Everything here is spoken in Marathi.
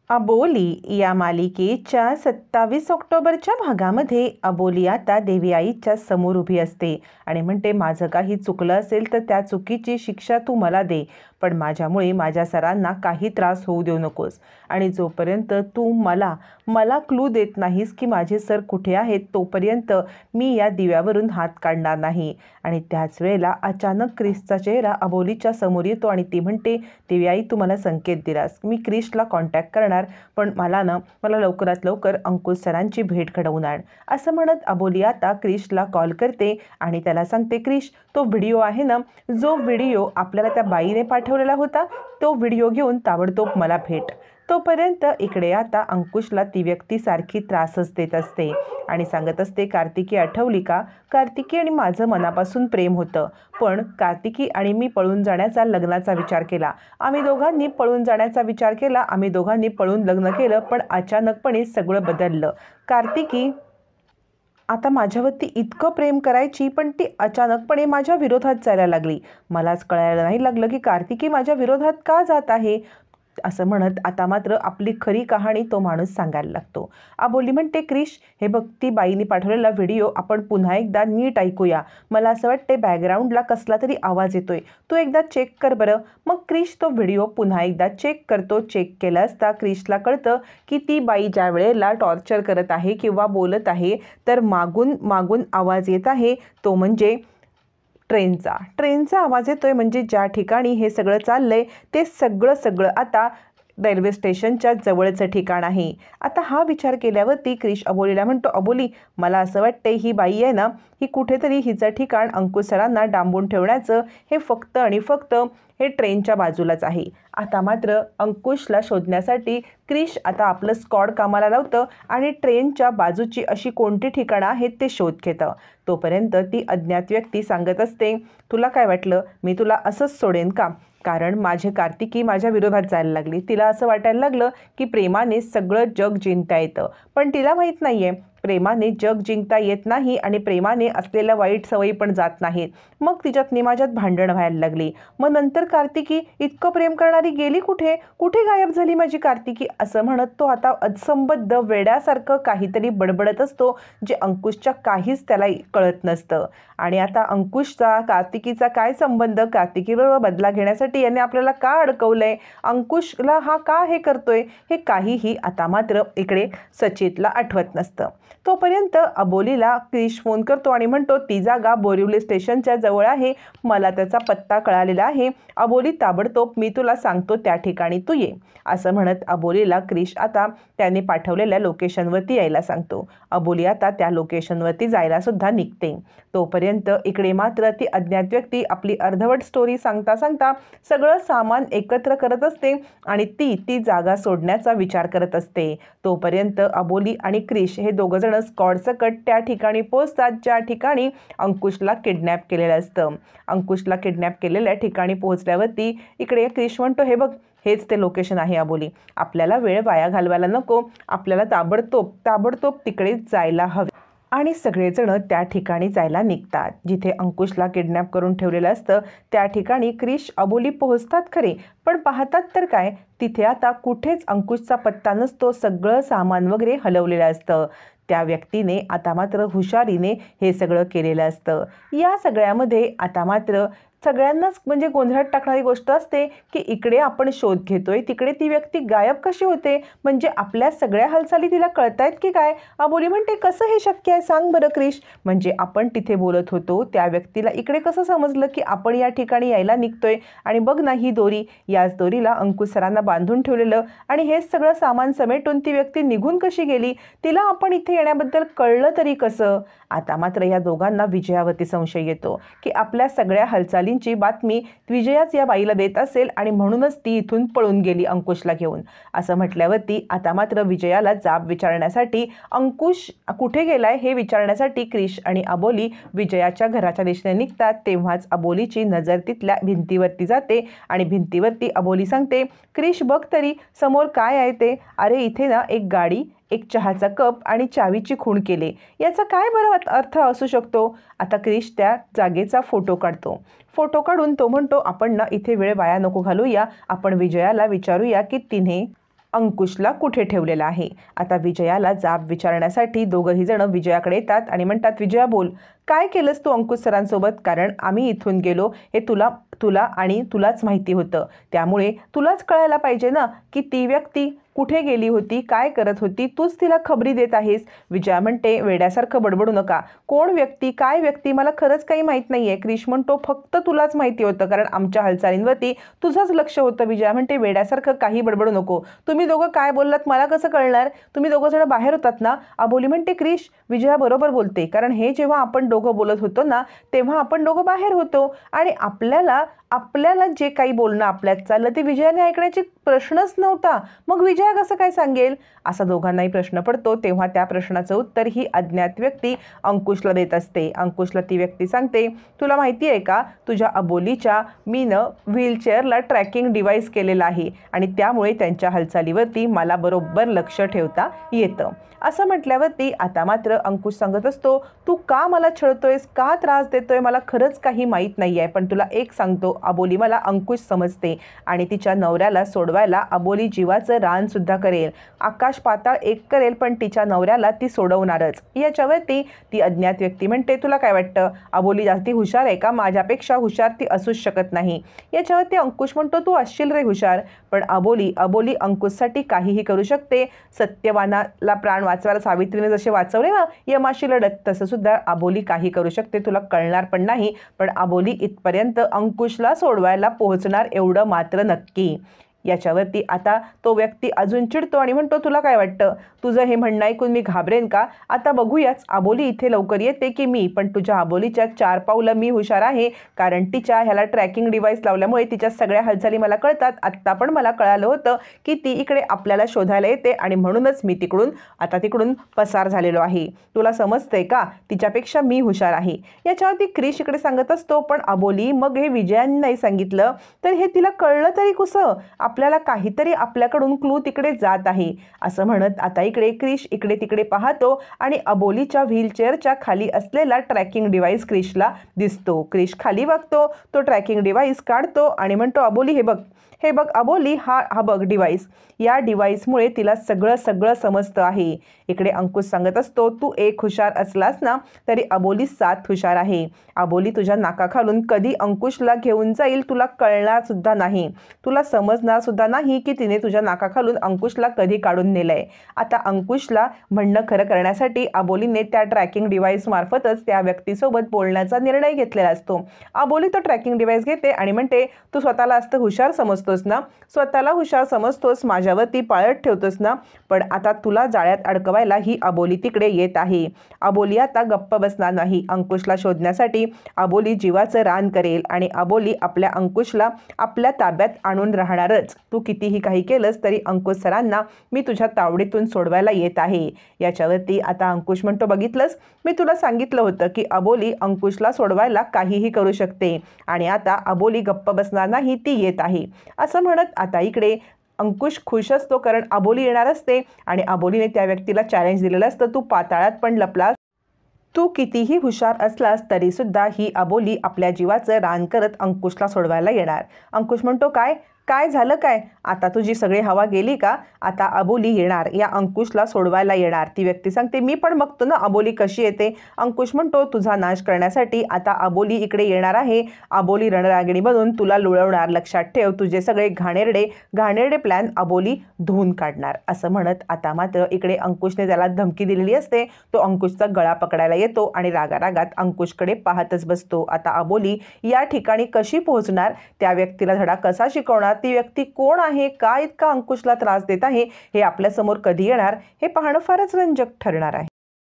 अबोली या मालिकेच्या 27 ऑक्टोबरच्या भागामध्ये अबोली आता देवी आईच्या समोर उभी असते आणि म्हणते, माझं काही चुकलं असेल तर त्या चुकीची शिक्षा तू मला दे, पण माझ्यामुळे माझ्या सरांना काही त्रास होऊ देऊ नकोस. आणि जोपर्यंत तू मला क्लू देत नाहीस की माझे सर कुठे आहेत, तोपर्यंत मी या दिव्यावरून हात काढणार नाही. आणि त्याच वेळेला अचानक क्रिसचा चेहरा अबोलीच्या समोर येतो आणि ती म्हणते, देवी आई तू मला संकेत दिलास, मी क्रिसला कॉन्टॅक्ट करणार, पण मला लवकरात लवकर अंकुश सरांची भेट घडवून आण. असं म्हणत अबोली आता क्रिसला कॉल करते आणि त्याला सांगते, क्रिस तो व्हिडिओ आहे ना, जो व्हिडिओ आपल्याला त्या बाईने पाठवलेला होता, तो व्हिडिओ घेऊन ताबडतोब मला भेट. तोपर्यंत इकडे आता अंकुशला ती व्यक्ती सारखी त्रासच देत असते आणि सांगत असते, कार्तिकी आठवली का? कार्तिकी आणि माझं मनापासून प्रेम होतं, पण कार्तिकी आणि मी पळून जाण्याचा, लग्नाचा विचार केला. आम्ही दोघांनी पळून जाण्याचा विचार केला, आम्ही दोघांनी पळून लग्न केलं, पण अचानकपणे सगळं बदललं. कार्तिकी आता माझ्यावरती इतकं प्रेम करायची, पण ती अचानकपणे माझ्या विरोधात जायला लागली. मलाच कळायला नाही लागलं की कार्तिकी माझ्या विरोधात का जात आहे. असं म्हणत आता मात्र आपली खरी कहाणी तो माणूस सांगायला लागतो. अबोली म्हणते, क्रिश हे बघ, ती बाईने पाठवलेला व्हिडिओ आपण पुन्हा एकदा नीट ऐकूया. मला असं वाटते बॅकग्राऊंडला कसला तरी आवाज येतोय, तू एकदा चेक कर बरं. मग क्रिश तो व्हिडिओ पुन्हा एकदा चेक करतो. चेक केलं असता क्रिशला कळतं की ती बाई ज्या वेळेला टॉर्चर करत आहे किंवा बोलत आहे, तर मागून आवाज येत आहे, तो म्हणजे ट्रेनचा आवाज येतोय. म्हणजे ज्या ठिकाणी हे सगळं चाललंय ते सगळं आता रेल्वे स्टेशनच्या जवळचं ठिकाण आहे. आता हा विचार केल्यावरती क्रिश अबोलीला म्हणतो, अबोली मला असं वाटतंय ही बाई आहे ना, ही कुठेतरी हिचं ठिकाण अंकुश सरांना डांबून ठेवण्याचं हे फक्त आणि फक्त हे ट्रेनच्या बाजूलाच आहे. आता मात्र अंकुशला शोधण्यासाठी क्रिश आता आपलं स्क्वॉड कामाला लावतं आणि ट्रेनच्या बाजूची अशी कोणती ठिकाणं आहेत ते शोध घेतं. तोपर्यंत ती अज्ञात व्यक्ती सांगत असते, तुला काय वाटलं मी तुला असंच सोडेन का? कारण माझी कार्तिकी माझ्या विरोधात जायला लागली. तिला असं वाटायला लागलं की प्रेमाने सगळं जग जिंकता येतं, पण तिला माहीत नाही आहे प्रेमाने जग जिंकता येत नाही आणि प्रेमाने असलेल्या वाईट सवयी पण जात नाहीत. मग तिच्यात माझ्यात भांडण व्हायला लागली. मग नंतर कार्तिकी इतकं प्रेम करणारी गेली कुठे गायब झाली माझी कार्तिकी. असं म्हणत तो आता असंबद्ध वेड्यासारखं काहीतरी बडबडत असतो, जे अंकुशच्या काहीच त्याला कळत नसतं. आणि आता अंकुशचा कार्तिकीचा काय संबंध, कार्तिकीबरोबर बदला घेण्यासाठी याने आपल्याला का अडकवलंय, अंकुशला हा का हे करतोय, हे काहीही आता मात्र इकडे सचितला आठवत नसतं. तोपर्यंत अबोलीला क्रिश फोन करतो आणि म्हणतो, ती जागा बोरिवली स्टेशनच्या जवळ आहे, मला त्याचा पत्ता कळालेला आहे. अबोली ताबडतोब मी तुला सांगतो त्या ठिकाणी तू ये. असं म्हणत अबोलीला क्रिश आता त्याने पाठवलेल्या लोकेशनवरती यायला सांगतो. अबोली आता त्या लोकेशनवरती जायला सुद्धा निघते. तोपर्यंत इकडे मात्र ती अज्ञात व्यक्ती आपली अर्धवट स्टोरी सांगता सगळं सामान एकत्र करत असते आणि ती जागा सोडण्याचा विचार करत असते. तोपर्यंत अबोली आणि क्रिश हे दोघंजण स्क्वॉडसकट त्या ठिकाणी पोहोचतात ज्या ठिकाणी अंकुशला किडनॅप केलेलं असतं. अंकुशला किडनॅप केलेल्या ठिकाणी पोहोचल्यावरती इकडे क्रिश म्हणतो, हे बघ हेच ते लोकेशन आहे अबोली, आपल्याला वेळ वाया घालवायला नको, आपल्याला ताबडतोब तिकडे जायला हवे. आणि सगळेजण त्या ठिकाणी जायला निघतात जिथे अंकुशला किडनॅप करून ठेवलेलं असतं. त्या ठिकाणी क्रिश अबोली पोहोचतात खरे, पण पाहतात तर काय, तिथे आता कुठेच अंकुशचा पत्ता नसतो. सगळं सामान वगैरे हलवलेलं असतं. त्या व्यक्तीने आता मात्र हुशारीने हे सगळं केलेलं असतं. या सगळ्यामध्ये आता मात्र सगळ्यांनाच म्हणजे गोंधळात टाकणारी गोष्ट असते की इकडे आपण शोध घेतोय, तिकडे ती व्यक्ती गायब कशी होते, म्हणजे आपल्या सगळ्या हालचाली तिला कळतायत की काय. अबोली म्हणते, कसं हे शक्य आहे सांग बरं क्रिश, म्हणजे आपण तिथे बोलत होतो त्या व्यक्तीला इकडे कसं समजलं की आपण या ठिकाणी यायला निघतोय, आणि बघ ना ही दोरी, याच दोरीला अंकुश सरांना बांधून ठेवलेलं, आणि हेच सगळं सामान समेटून ती व्यक्ती निघून कशी गेली, तिला आपण इथे येण्याबद्दल कळलं तरी कसं. आता मात्र या दोघांना विजयावरती संशय येतो की आपल्या सगळ्या हालचालींची बातमी विजयाच या बाईला देत असेल आणि म्हणूनच ती इथून पळून गेली अंकुशला घेऊन. असं म्हटल्यावरती आता मात्र विजयाला जाब विचारण्यासाठी, अंकुश कुठे गेलाय हे विचारण्यासाठी क्रिश आणि अबोली विजयाच्या घराच्या दिशेने निघतात. तेव्हाच अबोलीची नजर तिथल्या भिंतीवरती जाते आणि भिंतीवरती अबोली सांगते, क्रिश बघ तरी समोर काय आहे ते. अरे इथे ना एक गाडी, एक चहाचा कप आणि चावीची खूण केले, याचा काय बरं अर्थ असू शकतो. आता क्रिश त्या जागेचा फोटो काढून तो म्हणतो, आपण ना इथे वेळ वाया नको घालूया, आपण विजयाला विचारूया की तिने अंकुशला कुठे ठेवलेला आहे। आता विजयाला जाब विचारण्यासाठी दोघंही जण विजयाकडे येतात आणि म्हणतात, विजया बोल, काय केलंस तू अंकुश सरांसोबत? कारण आम्ही इथून गेलो हे तुला आणि तुलाच माहिती होतं, त्यामुळे तुलाच कळायला पाहिजे ना की ती व्यक्ती कुठे गेली होती, काय करत होती, तूच तिला खबरी देत आहेस। विजया म्हणते, वेड्यासारखं बडबडू नका, कोण व्यक्ती काय व्यक्ती मला खरंच काही माहीत नाहीये। क्रिश म्हणतो, फक्त तुलाच माहिती होतं कारण आमच्या हालचालींवरती तुझंच लक्ष होतं। विजया म्हणते, वेड्यासारखं काही बडबडू नको, तुम्ही दोघं काय बोललात मला कसं कळणार, तुम्ही दोघं जण बाहेर होतात ना। अबोली म्हणते, क्रिश विजया बरोबर बोलते, कारण हे जेव्हा आपण दोघं बोलत होतो ना तेव्हा आपण दोघं बाहेर होतो आणि आपल्याला जे काही बोलणं आपल्यात चाललं ते विजयाने ऐकण्याची प्रश्नच नव्हता, मग विजया कसं काय सांगेल, असा दोघांनाही प्रश्न पडतो। तेव्हा त्या प्रश्नाचं उत्तर ही अज्ञात व्यक्ती अंकुशला देत असते। अंकुशला ती व्यक्ती सांगते, तुला माहिती आहे का, तुझ्या अबोलीच्या मीनं व्हीलचेअरला ट्रॅकिंग डिव्हाइस केलेला आहे आणि त्यामुळे त्यांच्या हालचालीवरती मला बरोबर लक्ष ठेवता येतं। असं म्हटल्यावरती आता मात्र अंकुश सांगत असतो, तू का मला छळतोयस, का त्रास देतोय, मला खरंच काही माहीत नाही आहे, पण तुला एक सांगतो, अबोली मला अंकुश समजते आणि तिच्या नवऱ्याला सोडवायला अबोली जीवाचं रानसुद्धा करेल, आकाश पाताळ एक करेल, पण तिच्या नवऱ्याला ती सोडवणारच। याच्यावरती ती अज्ञात व्यक्ती म्हणते, तुला काय वाटतं अबोली जास्ती हुशार आहे का, माझ्यापेक्षा हुशार ती असूच शकत नाही। याच्यावरती अंकुश म्हणतो, तू असशील रे हुशार, पण अबोली अंकुशसाठी काहीही करू शकते। सत्यवानाला प्राण वाचवायला सावित्रीने जसे वाचवले ना यमाशी लढत, तसं सुद्धा अबोली काही करू शकते, तुला कळणार पण नाही, पण अबोली इथपर्यंत अंकुशला सोडवायला पोहोचणार एवढं मात्र नक्की। याच्यावरती आता तो व्यक्ती अजून चिडतो आणि म्हणतो, तुला काय वाटतं, तुझं हे म्हणणं ऐकून मी घाबरेन का, आता बघूयाच अबोली इथे लवकर येते की मी, पण तुझ्या अबोलीच्या 4 पावलं मी हुशार आहे, कारण तिच्या ह्याला ट्रॅकिंग डिव्हाइस लावल्यामुळे तिच्या सगळ्या हालचाली मला कळतात। आत्ता पण मला कळालं होतं की ती इकडे आपल्याला शोधायला येते आणि म्हणूनच मी तिकडून पसार झालेलो आहे, तुला समजतंय का, तिच्यापेक्षा मी हुशार आहे। याच्यावरती क्रिश इकडे सांगत असतो, पण अबोली मग हे विजयाने नाही सांगितलं तर हे तिला कळलं तरी कसं, आपल्याला काहीतरी आपल्याकडून क्लू तिकडे जात आहे, असं म्हणत आता इकडे क्रिश इकडे तिकडे पाहतो आणि अबोलीच्या व्हीलचेअरच्या खाली असलेला ट्रॅकिंग डिव्हाइस क्रिशला दिसतो। क्रिश खाली बघतो, तो ट्रॅकिंग डिव्हाइस काढतो आणि म्हणतो, अबोली हे बघ अबोली, हा बघ डिव्हाइस, या डिव्हाइसमुळे तिला सगळं समजतं आहे। इकडे अंकुश सांगत असतो, तू 1 हुशार असलास ना तरी अबोली 7 हुशार आहे। अबोली तुझ्या नाकाखालून कधी अंकुशला घेऊन जाईल तुला कळणार सुद्धा नाही, तुला समजणार सुद्धा नाही की तिने तुझ्या नाकाखालून अंकुशला कधी काढून नेलंय। आता अंकुशला म्हणणं खरं करण्यासाठी अबोलीने त्या ट्रॅकिंग डिव्हाइस मार्फतच त्या व्यक्तीसोबत बोलण्याचा निर्णय घेतलेला असतो। अबोली तो ट्रॅकिंग डिव्हाइस घेते आणि म्हणते, तू स्वतःला असतं हुशार समजतोस ना, स्वतःला हुशार समजतोस, माझ्यावरती पाळत ठेवतोस ना, पण आता तुला जाळ्यात अडकवायला ही अबोली तिकडे येत आहे। अबोली आता गप्प बसणार नाही, अंकुशला शोधण्यासाठी अबोली जीवाचं रान करेल आणि अबोली आपल्या अंकुशला आपल्या ताब्यात आणून राहणारच। तू कितीही काही केलंस तरी अंकुश सरांना मी तुझ्या तावडीतून सोडवायला येत आहे। याच्यावरती आता अंकुश म्हणतो, बघितलंस, मी तुला सांगितलं होतं की अबोली अंकुशला सोडवायला काहीही करू शकते आणि आता अबोली गप्प बसणार नाही, ती येत आहे। असं म्हणत आता इकडे अंकुश खुश असतो, कारण अबोली येणार असते आणि अबोलीने त्या व्यक्तीला चॅलेंज दिलेलं असतं, तू पाताळात पण लपलास, तू कितीही हुशार असलास तरी सुद्धा ही अबोली आपल्या जीवाचं रान करत अंकुशला सोडवायला येणार। अंकुश म्हणतो, काय झालं, काय आता तुझी सगळी हवा गेली का, आता अबोली येणार, या अंकुशला सोडवायला येणार। ती व्यक्ती सांगते, मी पण बघतो ना अबोली कशी येते। अंकुश म्हणतो, तुझा नाश करण्यासाठी आता अबोली इकडे येणार आहे, अबोली रणरागिणी बनून तुला लुळवणार, लक्षात ठेव, तुझे सगळे घाणेरडे प्लॅन अबोली धुवून काढणार। असं म्हणत आता मात्र इकडे अंकुशने त्याला धमकी दिलेली असते, तो अंकुशचा गळा पकडायला येतो आणि रागारागात अंकुशकडे पाहतच बसतो। आता अबोली या ठिकाणी कशी पोहोचणार, त्या व्यक्तीला धडा कसा शिकवणार, ती व्यक्ती कोण आहे, का इतका अंकुशला त्रास देत आहे, हे आपल्यासमोर कधी येणार हे पाहणं फारच रंजक ठरणार आहे।